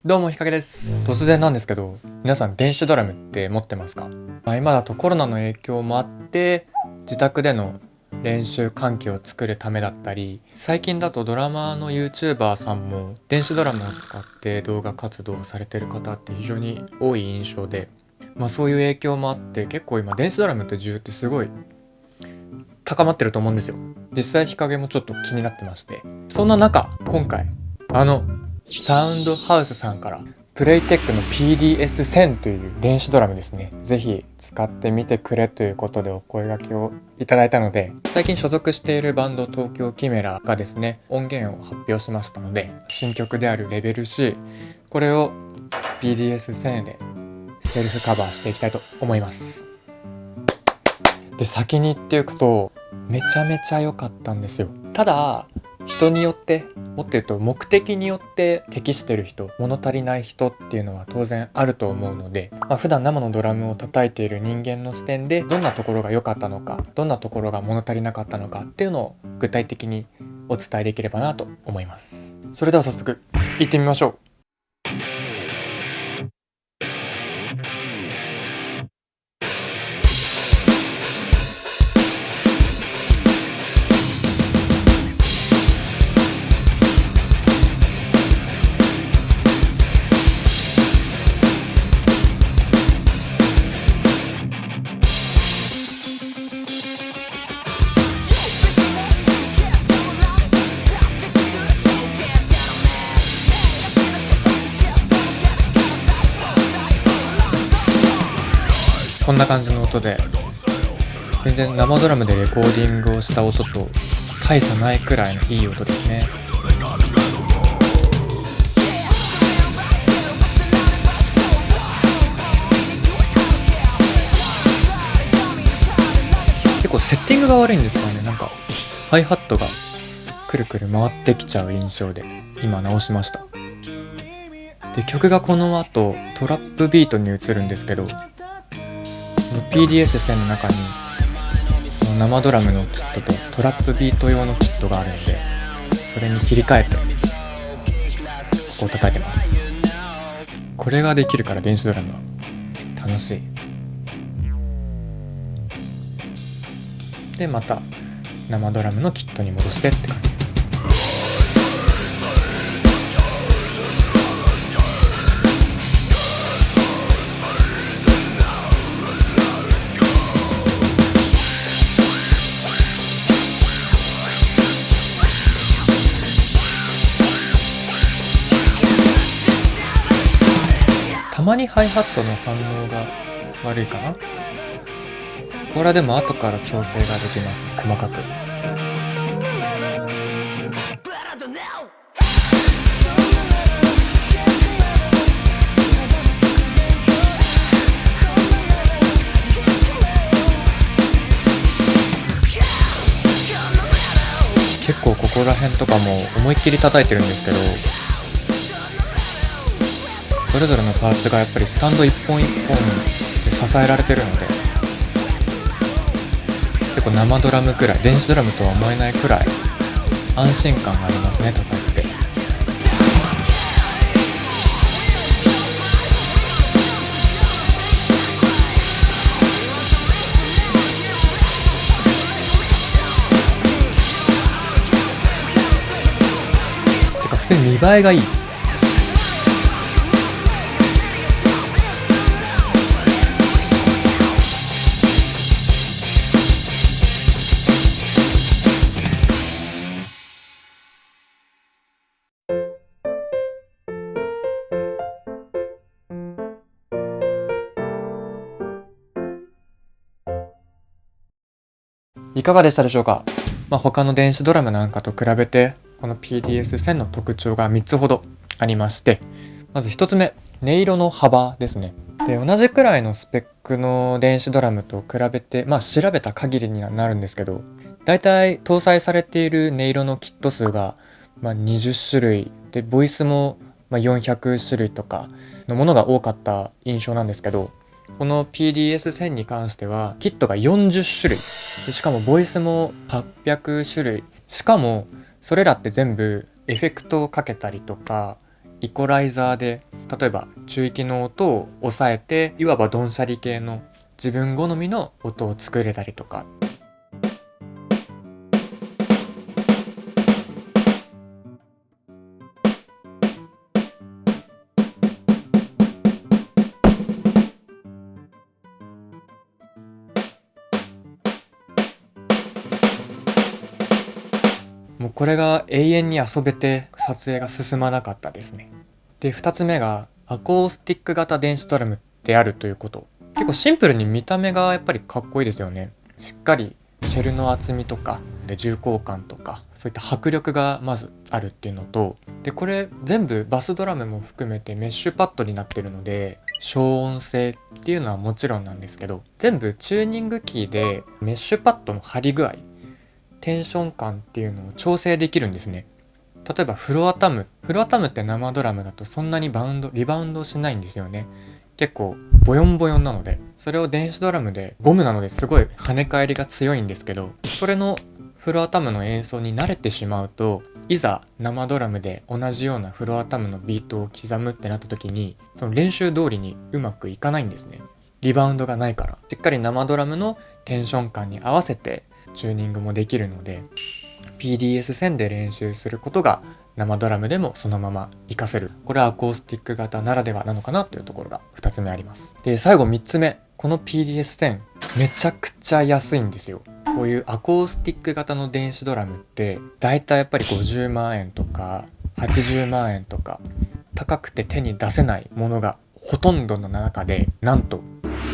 どうも、ひかげです。突然なんですけど、皆さん電子ドラムって持ってますか？今だとコロナの影響もあって、自宅での練習環境を作るためだったり、最近だとドラマーの YouTuber さんも電子ドラムを使って動画活動をされてる方って非常に多い印象で、そういう影響もあって結構今電子ドラムって需要ってすごい高まってると思うんですよ。実際日陰もちょっと気になってまして、そんな中今回サウンドハウスさんからプレイテックの PDS-1000 という電子ドラムですね、ぜひ使ってみてくれということでお声掛けをいただいたので、最近所属しているバンド東京キメラがですね、音源を発表しましたので、新曲であるレベル C、 これを PDS-1000 でセルフカバーしていきたいと思います。で、先に言っておくとめちゃめちゃ良かったんですよ。ただ人によって、もっと言うと目的によって適してる人、物足りない人っていうのは当然あると思うので、普段生のドラムを叩いている人間の視点でどんなところが良かったのか、どんなところが物足りなかったのかっていうのを具体的にお伝えできればなと思います。それでは早速行ってみましょう。こんな感じの音で、全然生ドラムでレコーディングをした音と大差ないくらいのいい音ですね。結構セッティングが悪いんですかね。ハイハットがくるくる回ってきちゃう印象で今直しました。で、曲がこの後トラップビートに移るんですけど、PDS-1000 の中にその生ドラムのキットとトラップビート用のキットがあるので、それに切り替えてここを叩いてます。これができるから電子ドラムは楽しい。で、また生ドラムのキットに戻してって感じです。たまにハイハットの反応が悪いかな。これはでも後から調整ができますね、細かく。結構ここら辺とかも思いっきり叩いてるんですけど、それぞれのパーツがやっぱりスタンド一本一本で支えられてるので、結構生ドラムくらい、電子ドラムとは思えないくらい安心感がありますね、叩いてて。てか普通に見栄えがいい。いかがでしたでしょうか？他の電子ドラムなんかと比べてこの PDS-1000 の特徴が3つほどありまして、まず1つ目、音色の幅ですね。で、同じくらいのスペックの電子ドラムと比べて、調べた限りにはなるんですけど、だいたい搭載されている音色のキット数が20種類で、ボイスも400種類とかのものが多かった印象なんですけど、この PDS-1000 に関してはキットが40種類で、しかもボイスも800種類、しかもそれらって全部エフェクトをかけたりとかイコライザーで例えば中域の音を抑えて、いわばドンシャリ系の自分好みの音を作れたりとか。もうこれが永遠に遊べて撮影が進まなかったですね。で、2つ目がアコースティック型電子ドラムであるということ。結構シンプルに見た目がやっぱりかっこいいですよね。しっかりシェルの厚みとかで重厚感とかそういった迫力がまずあるっていうのと、でこれ全部バスドラムも含めてメッシュパッドになってるので、消音性っていうのはもちろんなんですけど、全部チューニングキーでメッシュパッドの張り具合、テンション感っていうのを調整できるんですね。例えばフロアタムって生ドラムだとそんなにリバウンドしないんですよね。結構ボヨンボヨンなので、それを電子ドラムでゴムなのですごい跳ね返りが強いんですけど、それのフロアタムの演奏に慣れてしまうと、いざ生ドラムで同じようなフロアタムのビートを刻むってなった時に、その練習通りにうまくいかないんですね。リバウンドがないから。しっかり生ドラムのテンション感に合わせてチューニングもできるので、 PDS-1000 で練習することが生ドラムでもそのまま活かせる。これはアコースティック型ならではなのかなというところが2つ目あります。で、最後3つ目、この PDS-10 めちゃくちゃ安いんですよ。こういうアコースティック型の電子ドラムってだいたいやっぱり50万円とか80万円とか高くて手に出せないものがほとんどの中で、なんと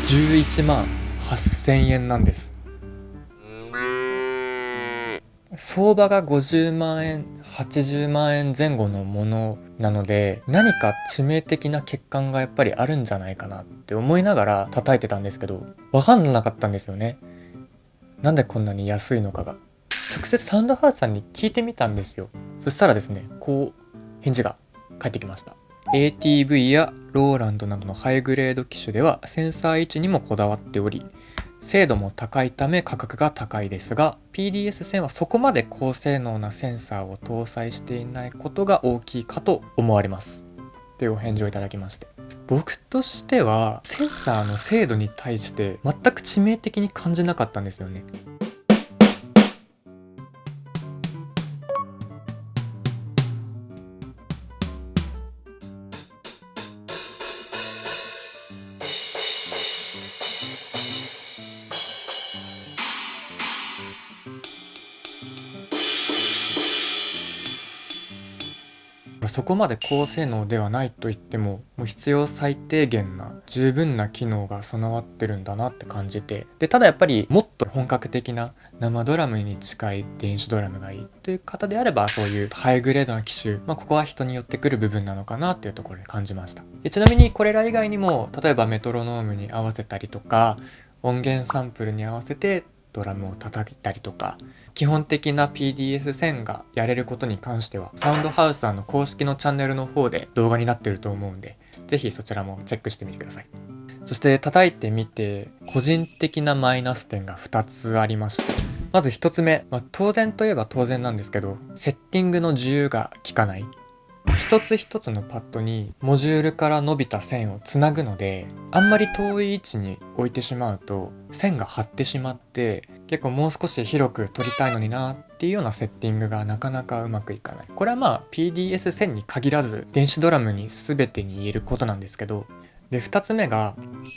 11万8000円なんです。相場が50万円80万円前後のものなので、何か致命的な欠陥がやっぱりあるんじゃないかなって思いながら叩いてたんですけど、分かんなかったんですよね。なんでこんなに安いのかが。直接サウンドハウスさんに聞いてみたんですよ。そしたらですね、こう返事が返ってきました。 ATV やローランドなどのハイグレード機種ではセンサー位置にもこだわっており、精度も高いため価格が高いですが、 PDS-1000 はそこまで高性能なセンサーを搭載していないことが大きいかと思われますというお返事をいただきまして、僕としてはセンサーの精度に対して全く致命的に感じなかったんですよね。そこまで高性能ではないと言っても、もう必要最低限な十分な機能が備わってるんだなって感じて、でただやっぱりもっと本格的な生ドラムに近い電子ドラムがいいという方であれば、そういうハイグレードな機種、ここは人によってくる部分なのかなっていうところで感じました。でちなみにこれら以外にも、例えばメトロノームに合わせたりとか、音源サンプルに合わせてドラムを叩いたりとか、基本的な PDS-1000 がやれることに関してはサウンドハウスさんの公式のチャンネルの方で動画になってると思うんで、ぜひそちらもチェックしてみてください。そして叩いてみて個人的なマイナス点が2つありまして、まず1つ目、当然といえば当然なんですけど、セッティングの自由が利かない。一つ一つのパッドにモジュールから伸びた線をつなぐので、あんまり遠い位置に置いてしまうと線が張ってしまって、結構もう少し広く撮りたいのになっていうようなセッティングがなかなかうまくいかない。これはPDS-1000 に限らず電子ドラムに全てに言えることなんですけど、で2つ目が、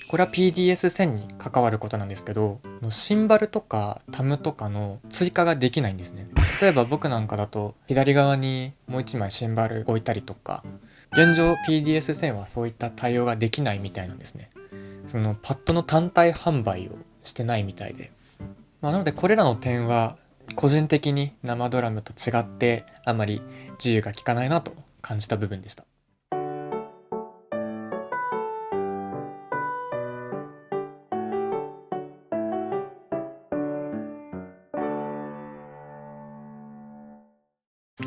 これは PDS-1000 に関わることなんですけど、シンバルとかタムとかの追加ができないんですね。例えば僕なんかだと左側にもう1枚シンバル置いたりとか、現状 PDS-1000 はそういった対応ができないみたいなんですね。そのパッドの単体販売をしてないみたいで、なのでこれらの点は個人的に生ドラムと違ってあまり自由が利かないなと感じた部分でした。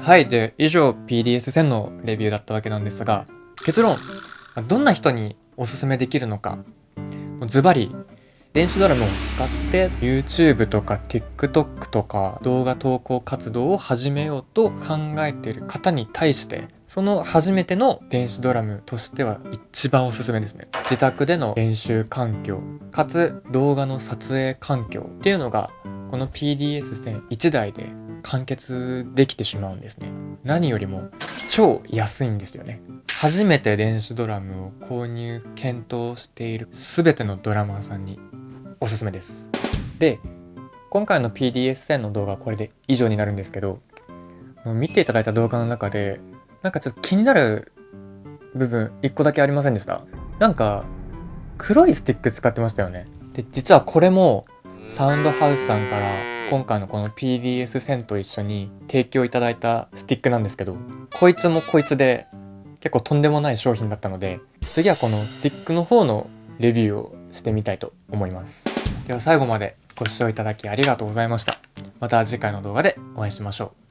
はい。で、以上 PDS-1000 のレビューだったわけなんですが、結論、どんな人におすすめできるのか、ズバリ、電子ドラムを使って YouTube とか TikTok とか動画投稿活動を始めようと考えている方に対してその初めての電子ドラムとしては一番おすすめですね。自宅での練習環境かつ動画の撮影環境っていうのがこの PDS 線1台で完結できてしまうんですね。何よりも超安いんですよね。初めて電子ドラムを購入検討している全てのドラマーさんにおすすめです。で、今回の PDS 線の動画はこれで以上になるんですけど、見ていただいた動画の中でなんかちょっと気になる部分1個だけありませんでした？なんか黒いスティック使ってましたよね。で、実はこれもサウンドハウスさんから今回のこの PDS 線と一緒に提供いただいたスティックなんですけど、こいつもこいつで結構とんでもない商品だったので、次はこのスティックの方のレビューをしてみたいと思います。では最後までご視聴いただきありがとうございました。また次回の動画でお会いしましょう。